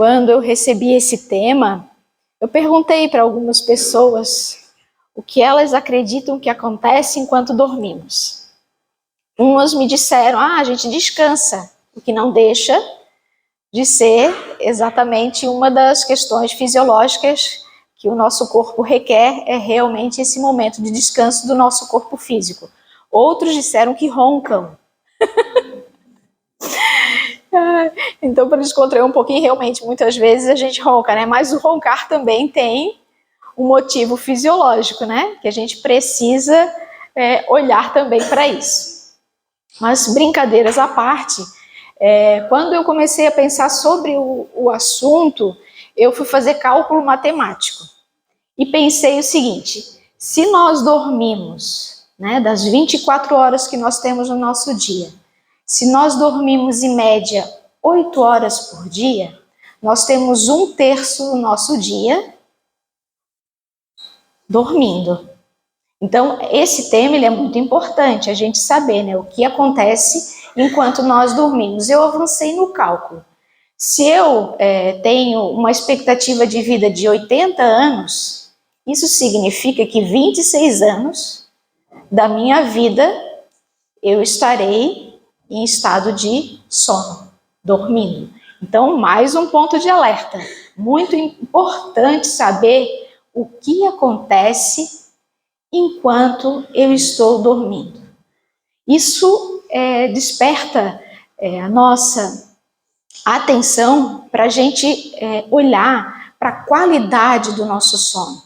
Quando eu recebi esse tema, eu perguntei para algumas pessoas o que elas acreditam que acontece enquanto dormimos. Umas me disseram, a gente descansa, o que não deixa de ser exatamente uma das questões fisiológicas que o nosso corpo requer, é realmente esse momento de descanso do nosso corpo físico. Outros disseram que roncam. Então, para descontrair um pouquinho, realmente, muitas vezes a gente ronca, né? Mas o roncar também tem um motivo fisiológico, né? Que a gente precisa olhar também para isso. Mas, brincadeiras à parte, quando eu comecei a pensar sobre o assunto, eu fui fazer cálculo matemático. E pensei o seguinte, se nós dormimos, né, das 24 horas que nós temos no nosso dia, se nós dormimos em média 8 horas por dia, nós temos 1/3 do nosso dia dormindo. Então, esse tema ele é muito importante, a gente saber, né, o que acontece enquanto nós dormimos. Eu avancei no cálculo. Se eu tenho uma expectativa de vida de 80 anos, isso significa que 26 anos da minha vida eu estarei em estado de sono, dormindo. Então, mais um ponto de alerta. Muito importante saber o que acontece enquanto eu estou dormindo. Isso desperta a nossa atenção para a gente olhar para a qualidade do nosso sono.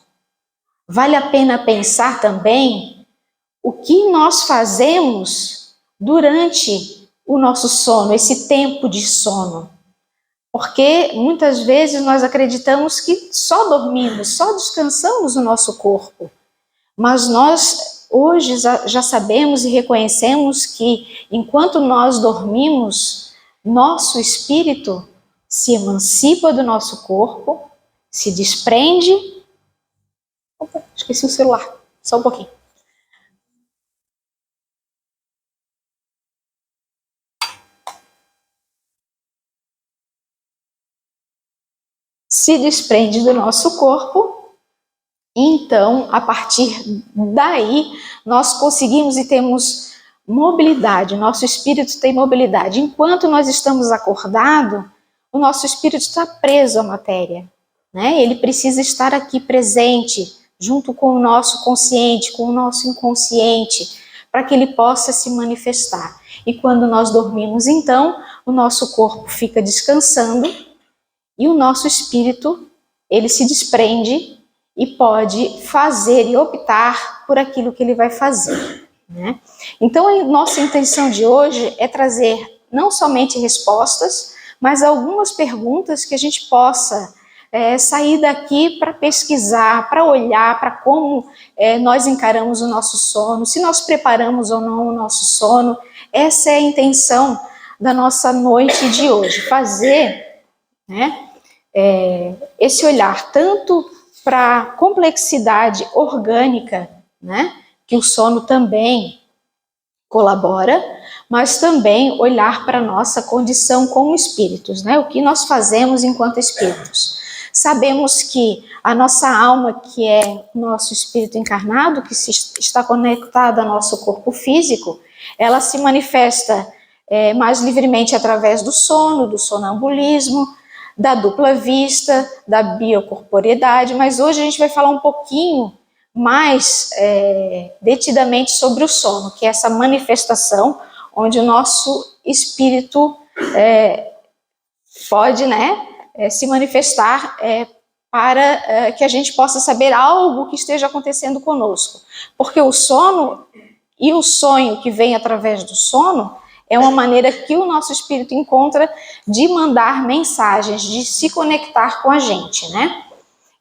Vale a pena pensar também o que nós fazemos durante o nosso sono, esse tempo de sono. Porque muitas vezes nós acreditamos que só dormimos, só descansamos o nosso corpo. Mas nós hoje já sabemos e reconhecemos que enquanto nós dormimos, nosso espírito se emancipa do nosso corpo, se desprende. Opa, esqueci o celular, só um pouquinho. Se desprende do nosso corpo, então, a partir daí, nós conseguimos e temos mobilidade, nosso espírito tem mobilidade. Enquanto nós estamos acordados, o nosso espírito está preso à matéria, né? Ele precisa estar aqui presente, junto com o nosso consciente, com o nosso inconsciente, para que ele possa se manifestar. E quando nós dormimos, então, o nosso corpo fica descansando e o nosso espírito, ele se desprende e pode fazer e optar por aquilo que ele vai fazer, né? Então, a nossa intenção de hoje é trazer não somente respostas, mas algumas perguntas que a gente possa sair daqui para pesquisar, para olhar para como nós encaramos o nosso sono, se nós preparamos ou não o nosso sono. Essa é a intenção da nossa noite de hoje, fazer, né, esse olhar tanto para a complexidade orgânica, né, que o sono também colabora, mas também olhar para a nossa condição como espíritos, né, o que nós fazemos enquanto espíritos. Sabemos que a nossa alma, que é o nosso espírito encarnado, que está conectado ao nosso corpo físico, ela se manifesta mais livremente através do sono, do sonambulismo, da dupla vista, da biocorporeidade, mas hoje a gente vai falar um pouquinho mais detidamente sobre o sono, que é essa manifestação onde o nosso espírito pode, né, se manifestar para que a gente possa saber algo que esteja acontecendo conosco. Porque o sono e o sonho que vem através do sono é uma maneira que o nosso espírito encontra de mandar mensagens, de se conectar com a gente, né?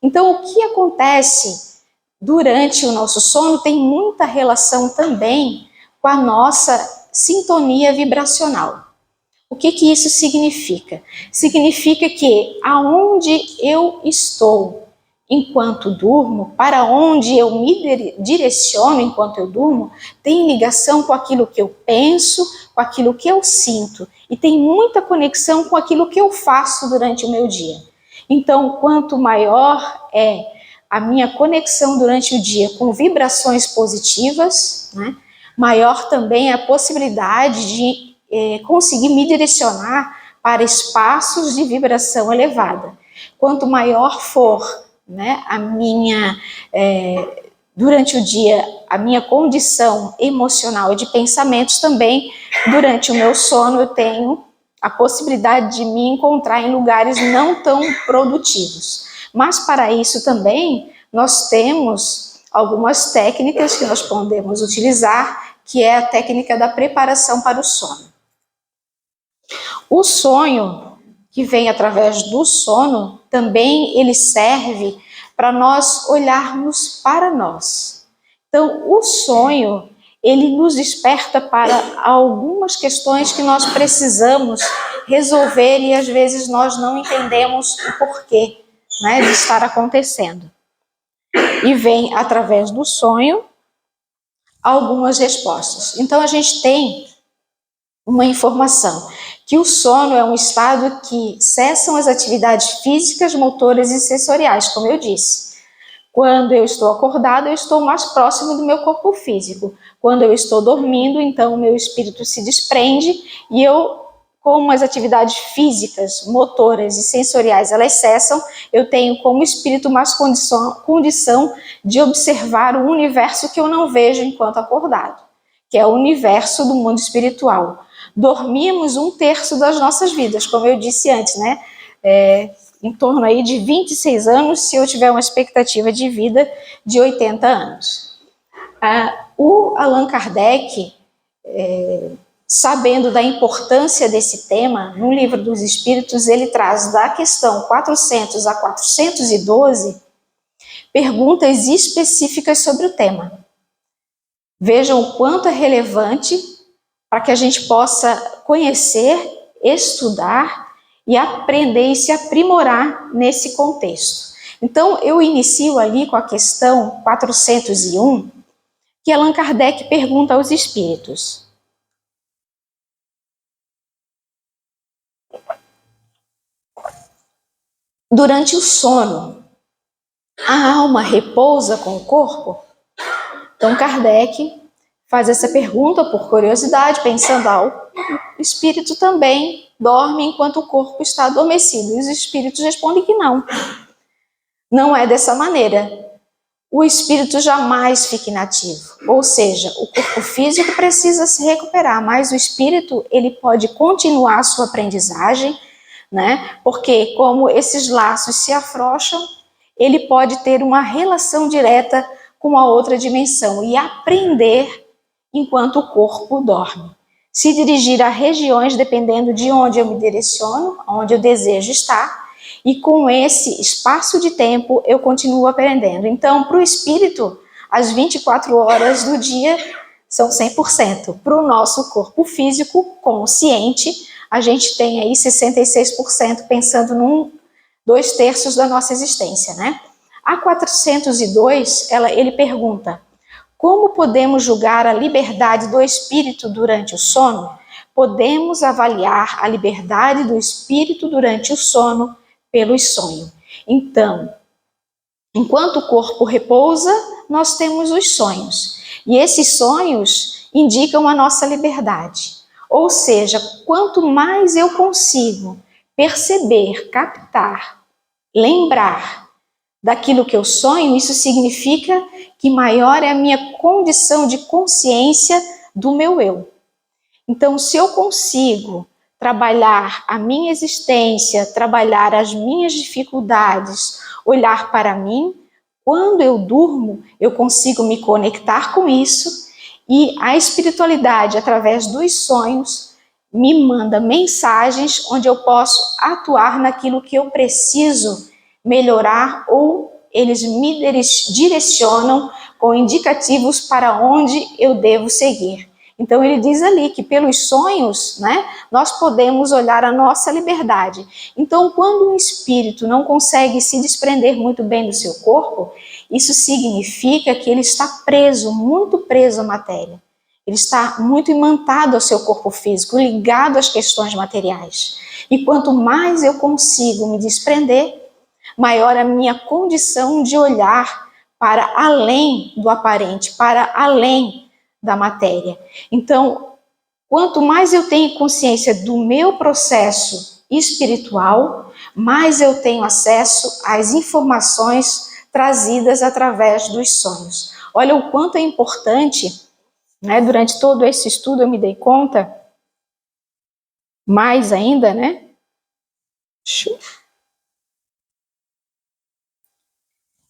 Então, o que acontece durante o nosso sono tem muita relação também com a nossa sintonia vibracional. O que isso significa? Significa que aonde eu estou enquanto durmo, para onde eu me direciono enquanto eu durmo, tem ligação com aquilo que eu penso, com aquilo que eu sinto, e tem muita conexão com aquilo que eu faço durante o meu dia. Então, quanto maior é a minha conexão durante o dia com vibrações positivas, né, maior também é a possibilidade de conseguir me direcionar para espaços de vibração elevada. Quanto maior for, né, durante o dia, a minha condição emocional e de pensamentos também, durante o meu sono eu tenho a possibilidade de me encontrar em lugares não tão produtivos. Mas para isso também nós temos algumas técnicas que nós podemos utilizar, que é a técnica da preparação para o sono. O sonho que vem através do sono, também ele serve para nós olharmos para nós. Então, o sonho, ele nos desperta para algumas questões que nós precisamos resolver e às vezes nós não entendemos o porquê, né, de estar acontecendo. E vem através do sonho algumas respostas. Então, a gente tem uma informação que o sono é um estado que cessam as atividades físicas, motoras e sensoriais, como eu disse. Quando eu estou acordado, eu estou mais próximo do meu corpo físico. Quando eu estou dormindo, então o meu espírito se desprende e eu, como as atividades físicas, motoras e sensoriais, elas cessam, eu tenho como espírito mais condição de observar o universo que eu não vejo enquanto acordado, que é o universo do mundo espiritual. Dormimos 1/3 das nossas vidas, como eu disse antes, né? Em torno aí de 26 anos, se eu tiver uma expectativa de vida de 80 anos. O Allan Kardec, sabendo da importância desse tema, no Livro dos Espíritos, ele traz da questão 400 a 412 perguntas específicas sobre o tema. Vejam o quanto é relevante para que a gente possa conhecer, estudar e aprender e se aprimorar nesse contexto. Então, eu inicio ali com a questão 401, que Allan Kardec pergunta aos espíritos: durante o sono, a alma repousa com o corpo? Então, Kardec faz essa pergunta por curiosidade, pensando, o espírito também dorme enquanto o corpo está adormecido. E os espíritos respondem que não. Não é dessa maneira. O espírito jamais fica inativo. Ou seja, o corpo físico precisa se recuperar, mas o espírito, ele pode continuar a sua aprendizagem, né? Porque como esses laços se afrouxam, ele pode ter uma relação direta com a outra dimensão e aprender enquanto o corpo dorme. Se dirigir a regiões dependendo de onde eu me direciono, onde eu desejo estar, e com esse espaço de tempo eu continuo aprendendo. Então, para o espírito, as 24 horas do dia são 100%. Para o nosso corpo físico consciente, a gente tem aí 66% pensando 2/3 da nossa existência, né? A 402, ele pergunta: como podemos julgar a liberdade do espírito durante o sono? Podemos avaliar a liberdade do espírito durante o sono pelos sonhos. Então, enquanto o corpo repousa, nós temos os sonhos. E esses sonhos indicam a nossa liberdade. Ou seja, quanto mais eu consigo perceber, captar, lembrar daquilo que eu sonho, isso significa que maior é a minha condição de consciência do meu eu. Então, se eu consigo trabalhar a minha existência, trabalhar as minhas dificuldades, olhar para mim, quando eu durmo, eu consigo me conectar com isso e a espiritualidade, através dos sonhos, me manda mensagens onde eu posso atuar naquilo que eu preciso melhorar ou eles me direcionam com indicativos para onde eu devo seguir. Então ele diz ali que pelos sonhos, né, nós podemos olhar a nossa liberdade. Então quando um espírito não consegue se desprender muito bem do seu corpo, isso significa que ele está preso, muito preso à matéria. Ele está muito imantado ao seu corpo físico, ligado às questões materiais. E quanto mais eu consigo me desprender, maior a minha condição de olhar para além do aparente, para além da matéria. Então, quanto mais eu tenho consciência do meu processo espiritual, mais eu tenho acesso às informações trazidas através dos sonhos. Olha o quanto é importante, né? Durante todo esse estudo eu me dei conta, mais ainda, né?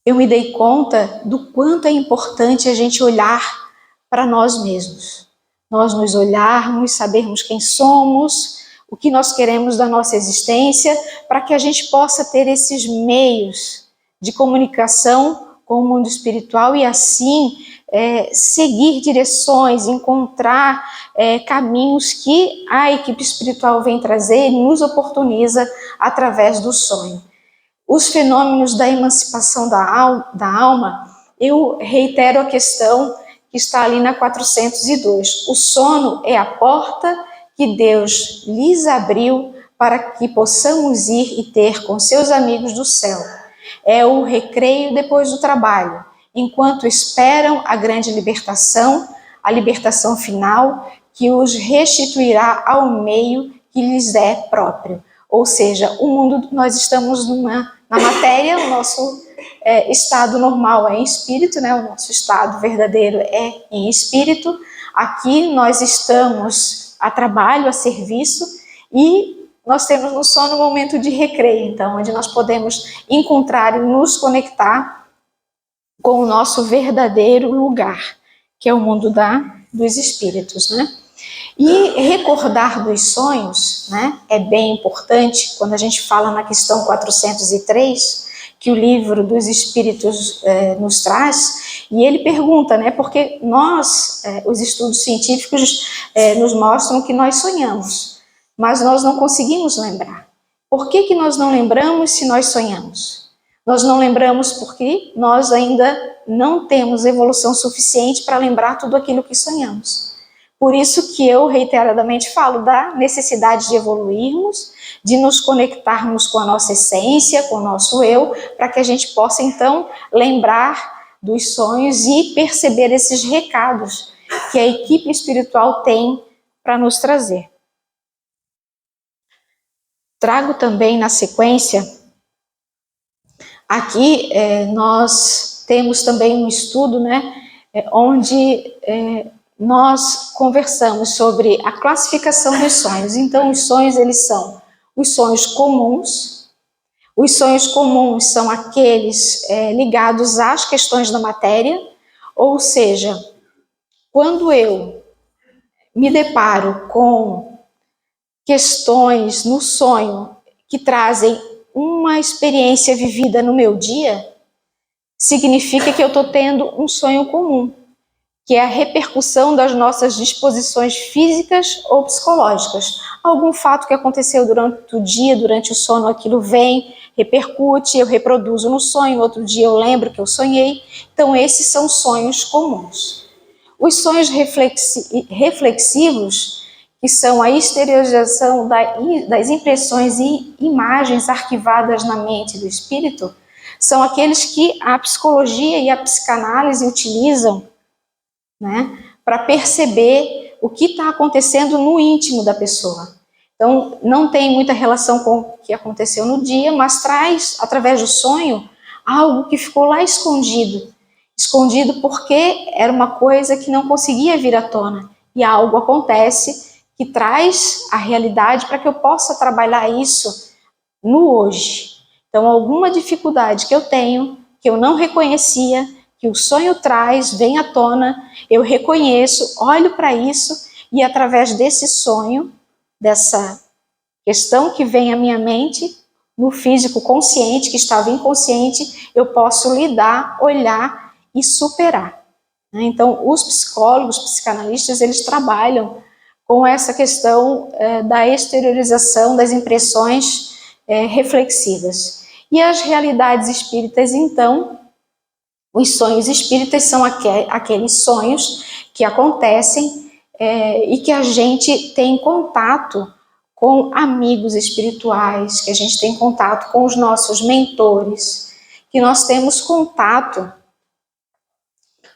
Eu me dei conta do quanto é importante a gente olhar para nós mesmos. Nós nos olharmos, sabermos quem somos, o que nós queremos da nossa existência, para que a gente possa ter esses meios de comunicação com o mundo espiritual e assim seguir direções, encontrar caminhos que a equipe espiritual vem trazer e nos oportuniza através do sonho. Os fenômenos da emancipação da alma, eu reitero a questão que está ali na 402. O sono é a porta que Deus lhes abriu para que possamos ir e ter com seus amigos do céu. É o recreio depois do trabalho, enquanto esperam a grande libertação, a libertação final, que os restituirá ao meio que lhes é próprio. Ou seja, o mundo, nós estamos na matéria, o nosso estado normal é em espírito, né? O nosso estado verdadeiro é em espírito. Aqui nós estamos a trabalho, a serviço, e nós temos no sono um momento de recreio, então, onde nós podemos encontrar e nos conectar com o nosso verdadeiro lugar, que é o mundo dos espíritos, né? E recordar dos sonhos, né, é bem importante quando a gente fala na questão 403, que o livro dos Espíritos nos traz, e ele pergunta, né, porque nós, os estudos científicos nos mostram que nós sonhamos, mas nós não conseguimos lembrar. Por que nós não lembramos se nós sonhamos? Nós não lembramos porque nós ainda não temos evolução suficiente para lembrar tudo aquilo que sonhamos. Por isso que eu reiteradamente falo da necessidade de evoluirmos, de nos conectarmos com a nossa essência, com o nosso eu, para que a gente possa então lembrar dos sonhos e perceber esses recados que a equipe espiritual tem para nos trazer. Trago também na sequência, aqui nós temos também um estudo, né, onde nós conversamos sobre a classificação dos sonhos. Então, os sonhos, eles são os sonhos comuns. Os sonhos comuns são aqueles ligados às questões da matéria, ou seja, quando eu me deparo com questões no sonho que trazem uma experiência vivida no meu dia, significa que eu estou tendo um sonho comum, que é a repercussão das nossas disposições físicas ou psicológicas. Algum fato que aconteceu durante o dia, durante o sono, aquilo vem, repercute, eu reproduzo no sonho, outro dia eu lembro que eu sonhei. Então, esses são sonhos comuns. Os sonhos reflexivos, que são a exteriorização das impressões e imagens arquivadas na mente do espírito, são aqueles que a psicologia e a psicanálise utilizam, né, para perceber o que está acontecendo no íntimo da pessoa. Então, não tem muita relação com o que aconteceu no dia, mas traz, através do sonho, algo que ficou lá escondido. Escondido porque era uma coisa que não conseguia vir à tona. E algo acontece que traz a realidade para que eu possa trabalhar isso no hoje. Então, alguma dificuldade que eu tenho, que eu não reconhecia, que o sonho traz, vem à tona, eu reconheço, olho para isso e através desse sonho, dessa questão que vem à minha mente, no físico consciente, que estava inconsciente, eu posso lidar, olhar e superar. Então, os psicólogos, psicanalistas, eles trabalham com essa questão da exteriorização das impressões reflexivas. E as realidades espíritas, então, os sonhos espíritas são aqueles sonhos que acontecem e que a gente tem contato com amigos espirituais, que a gente tem contato com os nossos mentores, que nós temos contato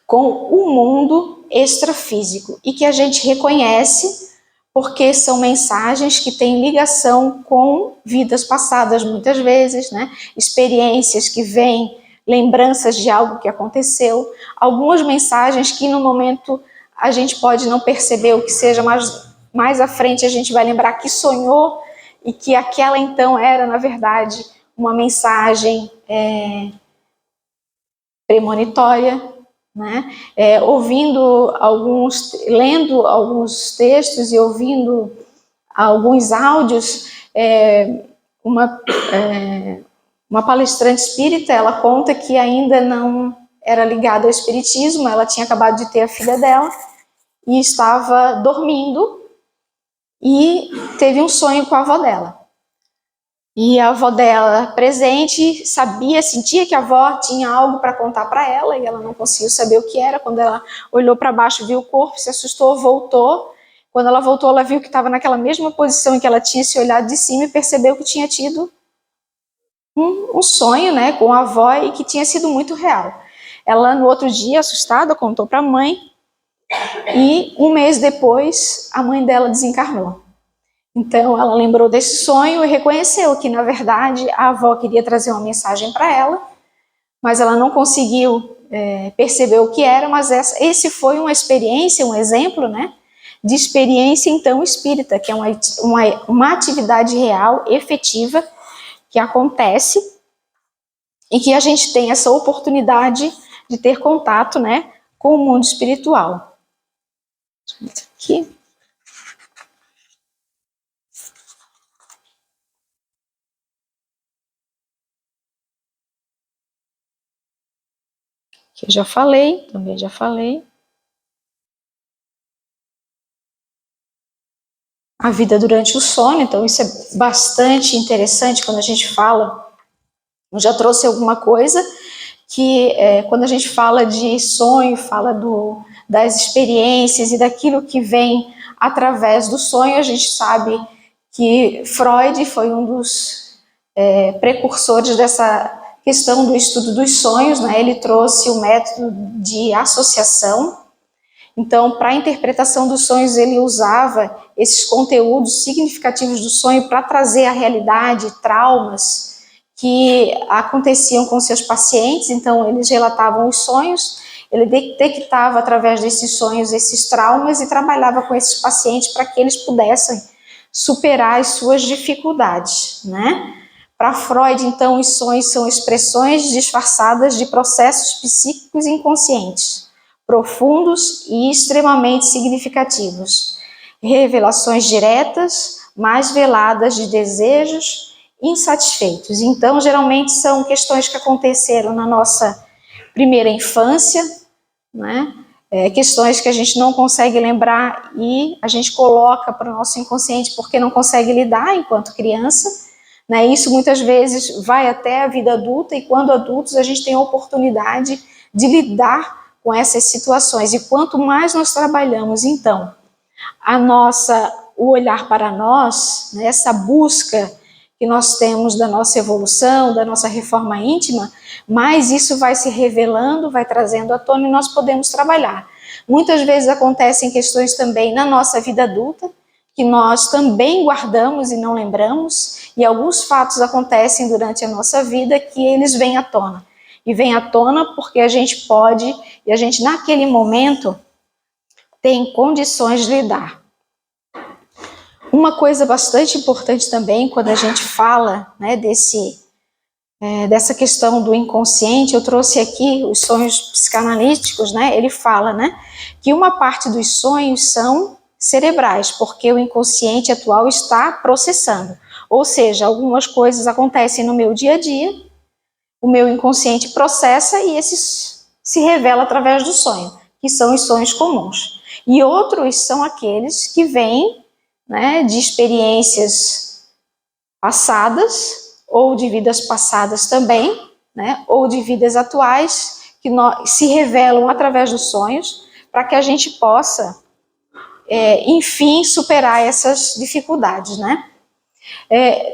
com o mundo extrafísico e que a gente reconhece porque são mensagens que têm ligação com vidas passadas muitas vezes, né? Experiências que vêm, lembranças de algo que aconteceu, algumas mensagens que no momento a gente pode não perceber o que seja, mas mais à frente a gente vai lembrar que sonhou e que aquela então era, na verdade, uma mensagem premonitória, né? Lendo alguns textos e ouvindo alguns áudios, uma palestrante espírita, ela conta que ainda não era ligada ao espiritismo, ela tinha acabado de ter a filha dela e estava dormindo e teve um sonho com a avó dela. E a avó dela, presente, sentia que a avó tinha algo para contar para ela e ela não conseguiu saber o que era. Quando ela olhou para baixo, viu o corpo, se assustou, voltou. Quando ela voltou, ela viu que estava naquela mesma posição em que ela tinha se olhado de cima e percebeu que tinha tido um sonho, né, com a avó e que tinha sido muito real. Ela, no outro dia, assustada, contou para a mãe e um mês depois, a mãe dela desencarnou. Então, ela lembrou desse sonho e reconheceu que, na verdade, a avó queria trazer uma mensagem para ela, mas ela não conseguiu perceber o que era, mas esse foi uma experiência, um exemplo, né, de experiência, então, espírita, que é uma atividade real, efetiva, que acontece e que a gente tem essa oportunidade de ter contato, né, com o mundo espiritual. Aqui. Que eu também já falei. A vida durante o sono, então isso é bastante interessante quando a gente fala. Eu já trouxe alguma coisa que quando a gente fala de sonho, fala das experiências e daquilo que vem através do sonho, a gente sabe que Freud foi um dos precursores dessa questão do estudo dos sonhos, né? Ele trouxe o método de associação. Então, para a interpretação dos sonhos, ele usava esses conteúdos significativos do sonho para trazer à realidade traumas que aconteciam com seus pacientes. Então, eles relatavam os sonhos, ele detectava através desses sonhos esses traumas e trabalhava com esses pacientes para que eles pudessem superar as suas dificuldades, né? Para Freud, então, os sonhos são expressões disfarçadas de processos psíquicos inconscientes, profundos e extremamente significativos. Revelações diretas, mais veladas de desejos insatisfeitos. Então, geralmente são questões que aconteceram na nossa primeira infância, né? Questões que a gente não consegue lembrar e a gente coloca para o nosso inconsciente porque não consegue lidar enquanto criança. Né? Isso muitas vezes vai até a vida adulta e quando adultos a gente tem a oportunidade de lidar com essas situações. E quanto mais nós trabalhamos, então, o olhar para nós, né, essa busca que nós temos da nossa evolução, da nossa reforma íntima, mais isso vai se revelando, vai trazendo à tona e nós podemos trabalhar. Muitas vezes acontecem questões também na nossa vida adulta, que nós também guardamos e não lembramos, e alguns fatos acontecem durante a nossa vida que eles vêm à tona. E vêm à tona porque a gente pode, e a gente naquele momento tem condições de lidar. Uma coisa bastante importante também, quando a gente fala, né, dessa questão do inconsciente, eu trouxe aqui os sonhos psicanalíticos, né, ele fala, né, que uma parte dos sonhos são cerebrais, porque o inconsciente atual está processando. Ou seja, algumas coisas acontecem no meu dia a dia, o meu inconsciente processa e esse se revela através do sonho. que são os sonhos comuns. E outros são aqueles que vêm, né, de experiências passadas, ou de vidas passadas também, né, ou de vidas atuais, que se revelam através dos sonhos, para que a gente possa, enfim, superar essas dificuldades, né?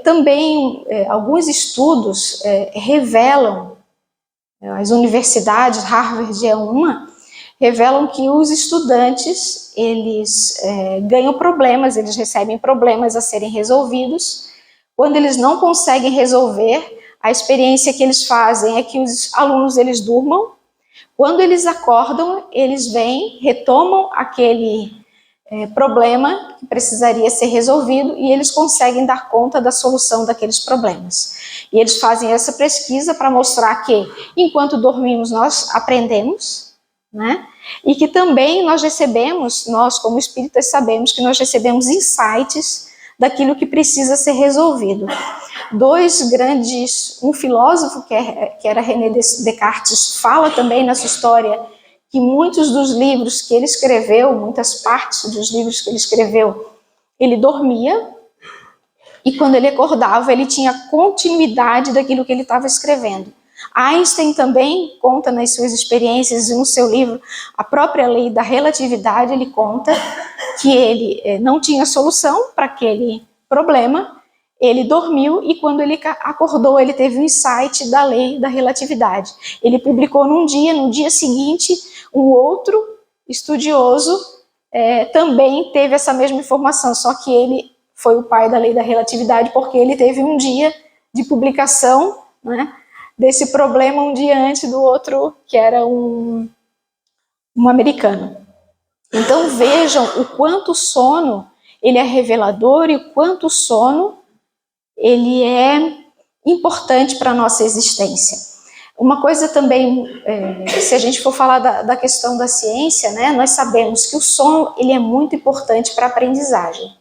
Também alguns estudos revelam, as universidades, Harvard é uma, revelam que os estudantes, eles ganham problemas, eles recebem problemas a serem resolvidos. Quando eles não conseguem resolver, a experiência que eles fazem é que os alunos, eles durmam. Quando eles acordam, eles vêm, retomam aquele problema que precisaria ser resolvido e eles conseguem dar conta da solução daqueles problemas. E eles fazem essa pesquisa para mostrar que, enquanto dormimos, nós aprendemos, né? E que também nós recebemos, nós como espíritas sabemos que nós recebemos insights daquilo que precisa ser resolvido. Dois grandes, um filósofo que era René Descartes, fala também nessa história que muitos dos livros que ele escreveu, muitas partes dos livros que ele escreveu, ele dormia e quando ele acordava ele tinha continuidade daquilo que ele estava escrevendo. Einstein também conta nas suas experiências e no seu livro A Própria Lei da Relatividade, ele conta que ele não tinha solução para aquele problema, ele dormiu e quando ele acordou ele teve um insight da lei da relatividade. Ele publicou no dia seguinte um outro estudioso também teve essa mesma informação, só que ele foi o pai da lei da relatividade porque ele teve um dia de publicação, né, desse problema um dia antes do outro, que era um americano. Então vejam o quanto o sono ele é revelador e o quanto o sono ele é importante para a nossa existência. Uma coisa também, se a gente for falar da questão da ciência, né, nós sabemos que o sono ele é muito importante para a aprendizagem.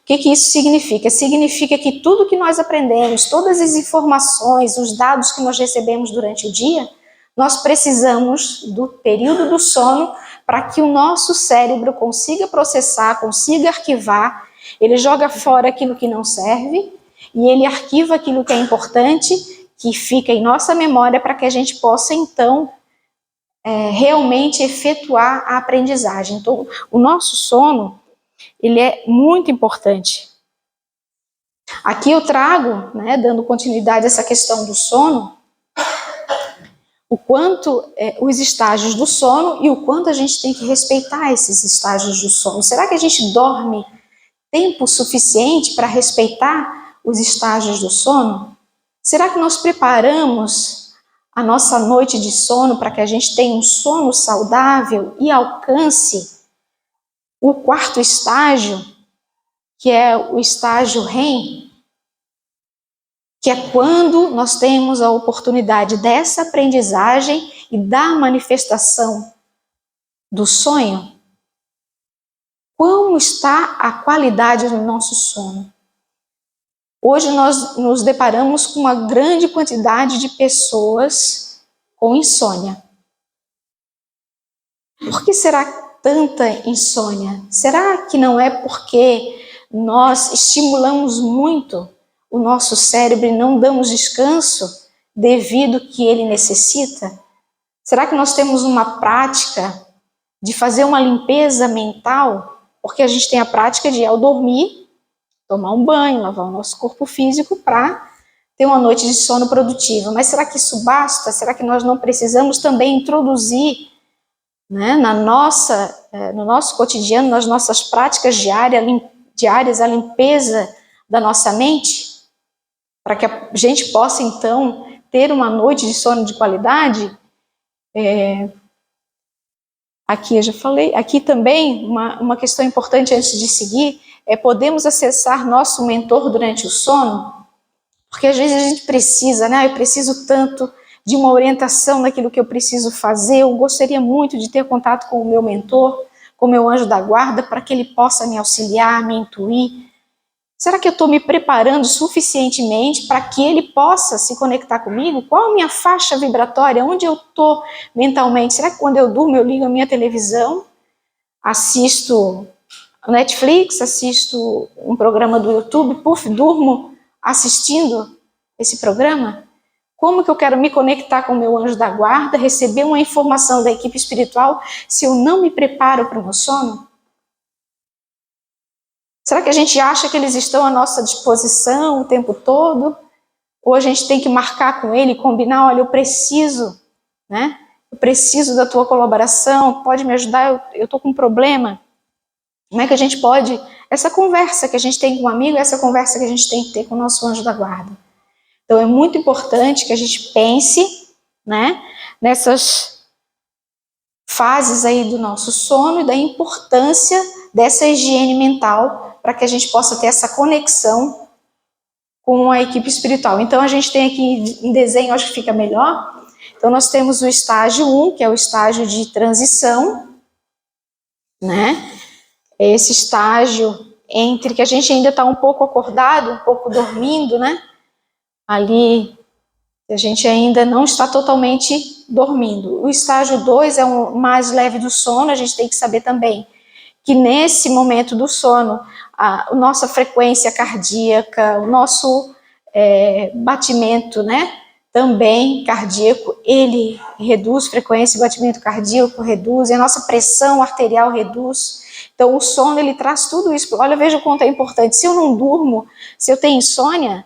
O que isso significa? Significa que tudo que nós aprendemos, todas as informações, os dados que nós recebemos durante o dia, nós precisamos do período do sono para que o nosso cérebro consiga processar, consiga arquivar, ele joga fora aquilo que não serve e ele arquiva aquilo que é importante, que fica em nossa memória para que a gente possa, então, realmente efetuar a aprendizagem. Então, o nosso sono, ele é muito importante. Aqui eu trago, né, dando continuidade a essa questão do sono, o quanto os estágios do sono e o quanto a gente tem que respeitar esses estágios do sono. Será que a gente dorme tempo suficiente para respeitar os estágios do sono? Será que nós preparamos a nossa noite de sono para que a gente tenha um sono saudável e alcance o quarto estágio, que é o estágio REM, que é quando nós temos a oportunidade dessa aprendizagem e da manifestação do sonho? Como está a qualidade do nosso sono? Hoje nós nos deparamos com uma grande quantidade de pessoas com insônia. Por que será tanta insônia? Será que não é porque nós estimulamos muito o nosso cérebro e não damos descanso devido que ele necessita? Será que nós temos uma prática de fazer uma limpeza mental? Porque a gente tem a prática de, ao dormir, tomar um banho, lavar o nosso corpo físico para ter uma noite de sono produtiva. Mas será que isso basta? Será que nós não precisamos também introduzir, né, no nosso cotidiano, nas nossas práticas diárias, a limpeza da nossa mente? Para que a gente possa, então, ter uma noite de sono de qualidade? Aqui eu já falei. Aqui também, uma questão importante antes de seguir, podemos acessar nosso mentor durante o sono? Porque às vezes a gente precisa, né? Eu preciso tanto de uma orientação naquilo que eu preciso fazer, eu gostaria muito de ter contato com o meu mentor, com o meu anjo da guarda, para que ele possa me auxiliar, me intuir. Será que eu estou me preparando suficientemente para que ele possa se conectar comigo? Qual a minha faixa vibratória? Onde eu estou mentalmente? Será que quando eu durmo eu ligo a minha televisão, assisto Netflix, assisto um programa do YouTube, durmo assistindo esse programa? Como que eu quero me conectar com o meu anjo da guarda, receber uma informação da equipe espiritual, se eu não me preparo para o meu sono? Será que a gente acha que eles estão à nossa disposição o tempo todo? Ou a gente tem que marcar com ele, combinar, olha, eu preciso, né? Eu preciso da tua colaboração, pode me ajudar, eu estou com um problema. Como é que a gente pode... Essa conversa que a gente tem com um amigo, essa conversa que a gente tem que ter com o nosso anjo da guarda. Então é muito importante que a gente pense, né, nessas fases aí do nosso sono e da importância dessa higiene mental para que a gente possa ter essa conexão com a equipe espiritual. Então a gente tem aqui em desenho, acho que fica melhor. Então nós temos o estágio 1, que é o estágio de transição, né? Esse estágio entre que a gente ainda está um pouco acordado, um pouco dormindo, né? Ali a gente ainda não está totalmente dormindo. O estágio 2 é o mais leve do sono. A gente tem que saber também que nesse momento do sono, a nossa frequência cardíaca, o nosso batimento, né, também cardíaco, ele reduz, frequência, batimento cardíaco reduz, e a nossa pressão arterial reduz. Então o sono, ele traz tudo isso. Olha, veja o quanto é importante. Se eu não durmo, se eu tenho insônia,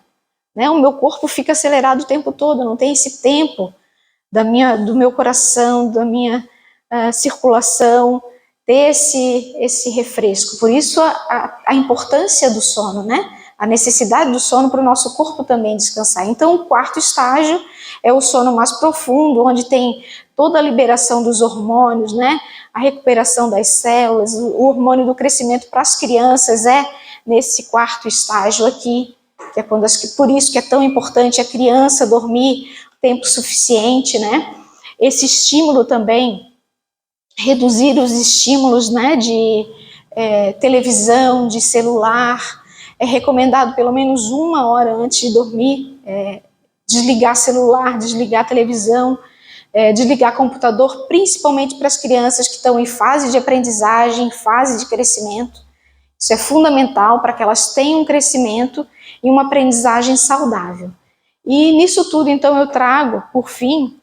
né, o meu corpo fica acelerado o tempo todo, não tem esse tempo do meu coração, da minha circulação, ter esse refresco. Por isso a importância do sono, né? A necessidade do sono para o nosso corpo também descansar. Então o quarto estágio é o sono mais profundo, onde tem toda a liberação dos hormônios, né? A recuperação das células, o hormônio do crescimento para as crianças é nesse quarto estágio aqui, que é por isso que é tão importante a criança dormir tempo suficiente, né? Esse estímulo também, reduzir os estímulos, né, de televisão, de celular, é recomendado pelo menos 1 hora antes de dormir, desligar celular, desligar televisão, desligar computador, principalmente para as crianças que estão em fase de aprendizagem, fase de crescimento. Isso é fundamental para que elas tenham um crescimento e uma aprendizagem saudável. E nisso tudo, então, eu trago, por fim,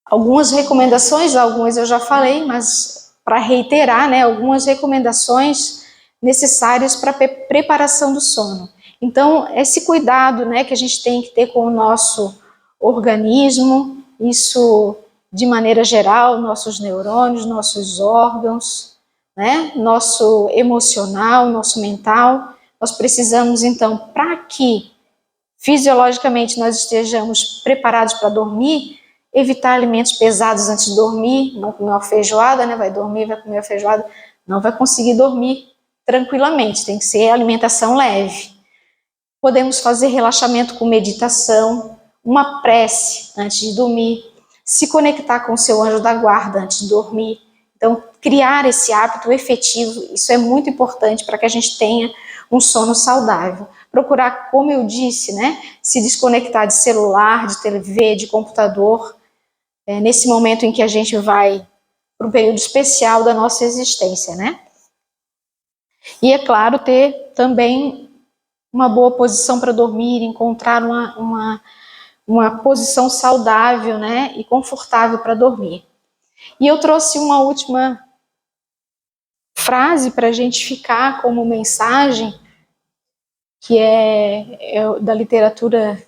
algumas recomendações, algumas eu já falei, mas para reiterar, né, algumas recomendações necessárias para a preparação do sono. Então, esse cuidado, né, que a gente tem que ter com o nosso organismo, isso de maneira geral, nossos neurônios, nossos órgãos, né, nosso emocional, nosso mental. Nós precisamos, então, para que fisiologicamente nós estejamos preparados para dormir, evitar alimentos pesados antes de dormir, não comer uma feijoada, né? Vai dormir, vai comer a feijoada, não vai conseguir dormir tranquilamente, tem que ser alimentação leve. Podemos fazer relaxamento com meditação, uma prece antes de dormir, se conectar com o seu anjo da guarda antes de dormir. Então, criar esse hábito efetivo, isso é muito importante para que a gente tenha um sono saudável. Procurar, como eu disse, né, se desconectar de celular, de TV, de computador, nesse momento em que a gente vai para um período especial da nossa existência, né? E, é claro, ter também uma boa posição para dormir, encontrar uma posição saudável, né, e confortável para dormir. E eu trouxe uma última frase para a gente ficar como mensagem, que é da literatura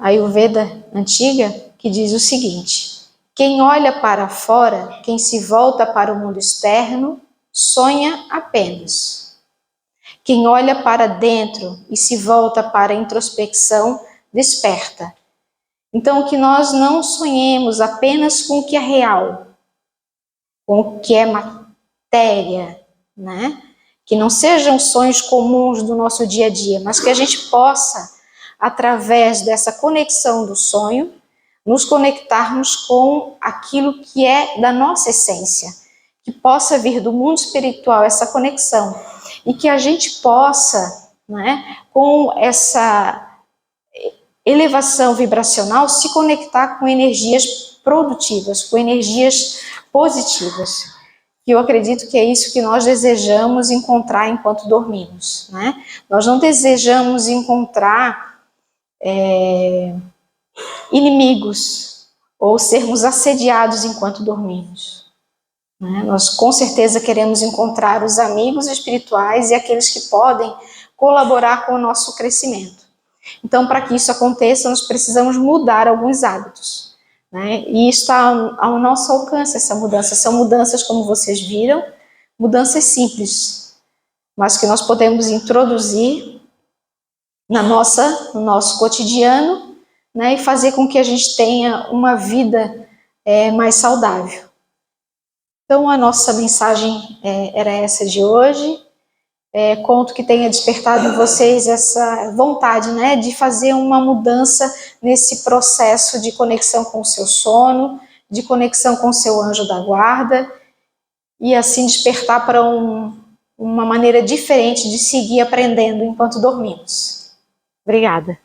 Ayurveda antiga, que diz o seguinte: quem olha para fora, quem se volta para o mundo externo, sonha apenas. Quem olha para dentro e se volta para a introspecção, desperta. Então, que nós não sonhemos apenas com o que é real, com o que é matéria, né? Que não sejam sonhos comuns do nosso dia a dia, mas que a gente possa, através dessa conexão do sonho, nos conectarmos com aquilo que é da nossa essência, que possa vir do mundo espiritual essa conexão e que a gente possa, né, com essa elevação vibracional, se conectar com energias produtivas, com energias positivas. E eu acredito que é isso que nós desejamos encontrar enquanto dormimos, né? Nós não desejamos encontrar inimigos ou sermos assediados enquanto dormimos, né? Nós com certeza queremos encontrar os amigos espirituais e aqueles que podem colaborar com o nosso crescimento. Então, para que isso aconteça, nós precisamos mudar alguns hábitos, né? E está ao nosso alcance essa mudança. São mudanças, como vocês viram, mudanças simples, mas que nós podemos introduzir no nosso cotidiano, né? E fazer com que a gente tenha uma vida mais saudável. Então, a nossa mensagem era essa de hoje. Conto que tenha despertado em vocês essa vontade, né, de fazer uma mudança nesse processo de conexão com o seu sono, de conexão com o seu anjo da guarda, e assim despertar para uma maneira diferente de seguir aprendendo enquanto dormimos. Obrigada.